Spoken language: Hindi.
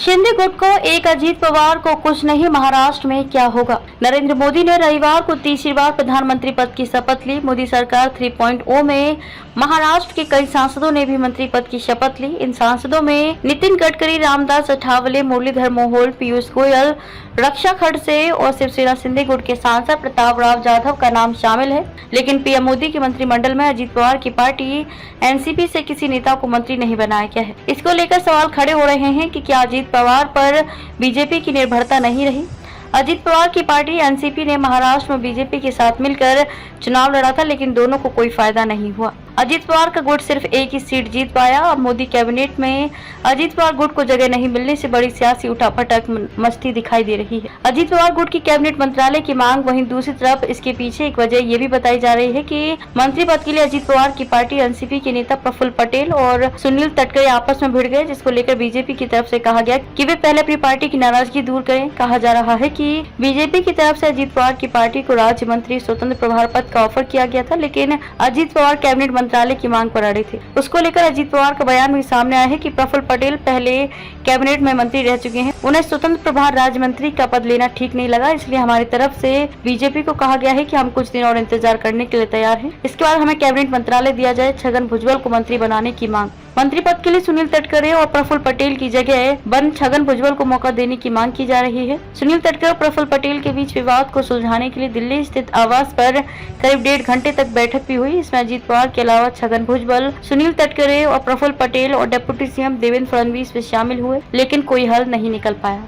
शिंदे गुट को एक, अजीत पवार को कुछ नहीं, महाराष्ट्र में क्या होगा। नरेंद्र मोदी ने रविवार को तीसरी बार प्रधानमंत्री पद की शपथ ली। मोदी सरकार 3.0 में महाराष्ट्र के कई सांसदों ने भी मंत्री पद की शपथ ली। इन सांसदों में नितिन गडकरी, रामदास अठावले, मुरलीधर मोहोल, पीयूष गोयल, रक्षा खड़से और शिवसेना शिंदे गुट के सांसद प्रताप राव जाधव का नाम शामिल है। लेकिन पीएम मोदी के मंत्रिमंडल में अजीत पवार की पार्टी एनसीपी से किसी नेता को मंत्री नहीं बनाया गया है। इसको लेकर सवाल खड़े हो रहे हैं कि क्या अजीत पवार पर बीजेपी की निर्भरता नहीं रही। अजीत पवार की पार्टी एनसीपी ने महाराष्ट्र में बीजेपी के साथ मिलकर चुनाव लड़ा था, लेकिन दोनों को कोई फायदा नहीं हुआ। अजीत पवार का गुट सिर्फ एक ही सीट जीत पाया। अब मोदी कैबिनेट में अजीत पवार गुट को जगह नहीं मिलने से बड़ी सियासी उठापटक मस्ती दिखाई दे रही है। अजीत पवार गुट की कैबिनेट मंत्रालय की मांग, वहीं दूसरी तरफ इसके पीछे एक वजह ये भी बताई जा रही है कि मंत्री पद के लिए अजीत पवार की पार्टी एनसीपी के नेता प्रफुल्ल पटेल और सुनील तटकरे आपस में भिड़ गए, जिसको लेकर बीजेपी की तरफ से कहा गया कि वे पहले अपनी पार्टी की नाराजगी दूर करें। कहा जा रहा है कि बीजेपी की तरफ से अजीत पवार की पार्टी को राज्य मंत्री स्वतंत्र प्रभार पद का ऑफर किया गया था, लेकिन अजीत पवार कैबिनेट मंत्रालय की मांग पर अड़े थे। उसको लेकर अजीत पवार का बयान भी सामने आया है कि प्रफुल्ल पटेल पहले कैबिनेट में मंत्री रह चुके हैं, उन्हें स्वतंत्र प्रभार राज्य मंत्री का पद लेना ठीक नहीं लगा, इसलिए हमारी तरफ से बीजेपी को कहा गया है कि हम कुछ दिन और इंतजार करने के लिए तैयार हैं। इसके बाद हमें कैबिनेट मंत्रालय दिया जाए। छगन भुजबल को मंत्री बनाने की मांग। मंत्री पद के लिए सुनील तटकरे और प्रफुल्ल पटेल की जगह बंद छगन भुजबल को मौका देने की मांग की जा रही है। सुनील तटकरे और प्रफुल्ल पटेल के बीच विवाद को सुलझाने के लिए दिल्ली स्थित आवास पर करीब 1.5 घंटे तक बैठक भी हुई। इसमें अजीत पवार के अलावा छगन भुजबल, सुनील तटकरे और प्रफुल्ल पटेल और डिप्टी सीएम देवेंद्र फडणवीस भी शामिल हुए, लेकिन कोई हल नहीं निकल पाया।